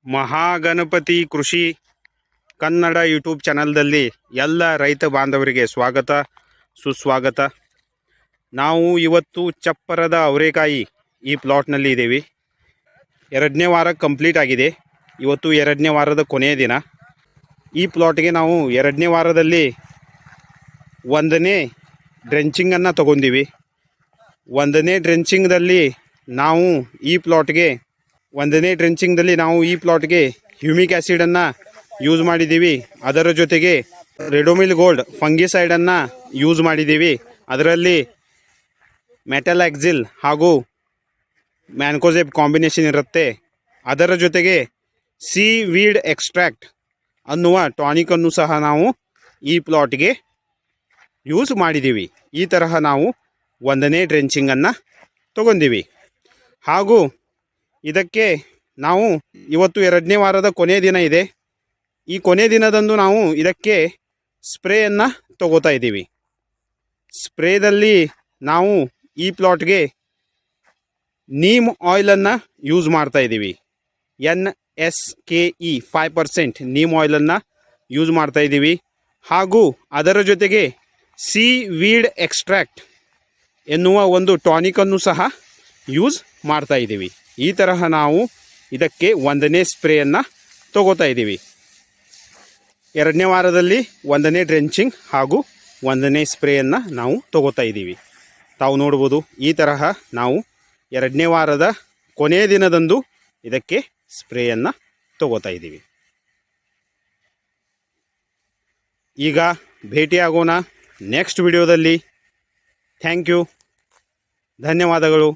ಮಹಾಗಣಪತಿ ಕೃಷಿ ಕನ್ನಡ ಯೂಟ್ಯೂಬ್ ಚಾನಲ್ದಲ್ಲಿ ಎಲ್ಲ ರೈತ ಬಾಂಧವರಿಗೆ ಸ್ವಾಗತ ಸುಸ್ವಾಗತ. ನಾವು ಇವತ್ತು ಚಪ್ಪರದ ಅವರೆಕಾಯಿ ಈ ಪ್ಲಾಟ್ನಲ್ಲಿ ಇದ್ದೀವಿ. ಎರಡನೇ ವಾರ ಕಂಪ್ಲೀಟ್ ಆಗಿದೆ. ಇವತ್ತು ಎರಡನೇ ವಾರದ ಕೊನೆಯ ದಿನ. ಈ ಪ್ಲಾಟ್ಗೆ ನಾವು ಎರಡನೇ ವಾರದಲ್ಲಿ ಒಂದನೇ ಡ್ರೆಂಚಿಂಗನ್ನು ತಗೊಂಡಿವಿ. ಒಂದನೇ ಡ್ರೆಂಚಿಂಗ್ದಲ್ಲಿ ನಾವು ಈ ಪ್ಲಾಟ್ಗೆ ಹ್ಯೂಮಿಕ್ ಆ್ಯಸಿಡನ್ನು ಯೂಸ್ ಮಾಡಿದ್ದೀವಿ. ಅದರ ಜೊತೆಗೆ ರೆಡೋಮಿಲ್ ಗೋಲ್ಡ್ ಫಂಗಿಸೈಡನ್ನು ಯೂಸ್ ಮಾಡಿದ್ದೀವಿ. ಅದರಲ್ಲಿ ಮೆಟಲಾಕ್ಸಿಲ್ ಹಾಗೂ ಮ್ಯಾನ್ಕೋಜೆಬ್ ಕಾಂಬಿನೇಷನ್ ಇರುತ್ತೆ. ಅದರ ಜೊತೆಗೆ ಸಿ ವೀಡ್ ಎಕ್ಸ್ಟ್ರಾಕ್ಟ್ ಅನ್ನುವ ಟಾನಿಕನ್ನು ಸಹ ನಾವು ಈ ಪ್ಲಾಟ್ಗೆ ಯೂಸ್ ಮಾಡಿದ್ದೀವಿ. ಈ ತರಹ ನಾವು ಒಂದನೇ ಡ್ರೆಂಚಿಂಗನ್ನು ತಗೊಂಡಿವಿ. ಹಾಗೂ ಇದಕ್ಕೆ ನಾವು ಇವತ್ತು ಎರಡನೇ ವಾರದ ಕೊನೆಯ ದಿನ ಇದೆ. ಈ ಕೊನೆಯ ದಿನದಂದು ನಾವು ಇದಕ್ಕೆ ಸ್ಪ್ರೇಯನ್ನು ತಗೋತಾ ಇದ್ದೀವಿ. ಸ್ಪ್ರೇದಲ್ಲಿ ನಾವು ಈ ಪ್ಲಾಟ್ಗೆ ನೀಮ್ ಆಯಿಲನ್ನು ಯೂಸ್ ಮಾಡ್ತಾ ಇದ್ದೀವಿ. NSKE 5% ನೀಮ್ ಆಯಿಲನ್ನು ಯೂಸ್ ಮಾಡ್ತಾ ಇದ್ದೀವಿ. ಹಾಗೂ ಅದರ ಜೊತೆಗೆ ಸಿ ವೀಡ್ ಎಕ್ಸ್ಟ್ರಾಕ್ಟ್ ಎನ್ನುವ ಒಂದು ಟಾನಿಕನ್ನು ಸಹ ಯೂಸ್ ಮಾಡ್ತಾ ಇದ್ದೀವಿ. ಈ ತರಹ ನಾವು ಇದಕ್ಕೆ ಒಂದನೇ ಸ್ಪ್ರೇಯನ್ನು ತಗೋತಾ ಇದ್ದೀವಿ. ಎರಡನೇ ವಾರದಲ್ಲಿ ಒಂದನೇ ಡ್ರೆಂಚಿಂಗ್ ಹಾಗೂ ಒಂದನೇ ಸ್ಪ್ರೇಯನ್ನು ನಾವು ತಗೋತಾ ಇದ್ದೀವಿ. ತಾವು ನೋಡ್ಬೋದು, ಈ ತರಹ ನಾವು ಎರಡನೇ ವಾರದ ಕೊನೆಯ ದಿನದಂದು ಇದಕ್ಕೆ ಸ್ಪ್ರೇಯನ್ನು ತಗೋತಾ ಇದ್ದೀವಿ. ಈಗ ಭೇಟಿಯಾಗೋಣ ನೆಕ್ಸ್ಟ್ ವಿಡಿಯೋದಲ್ಲಿ. ಥ್ಯಾಂಕ್ ಯು, ಧನ್ಯವಾದಗಳು.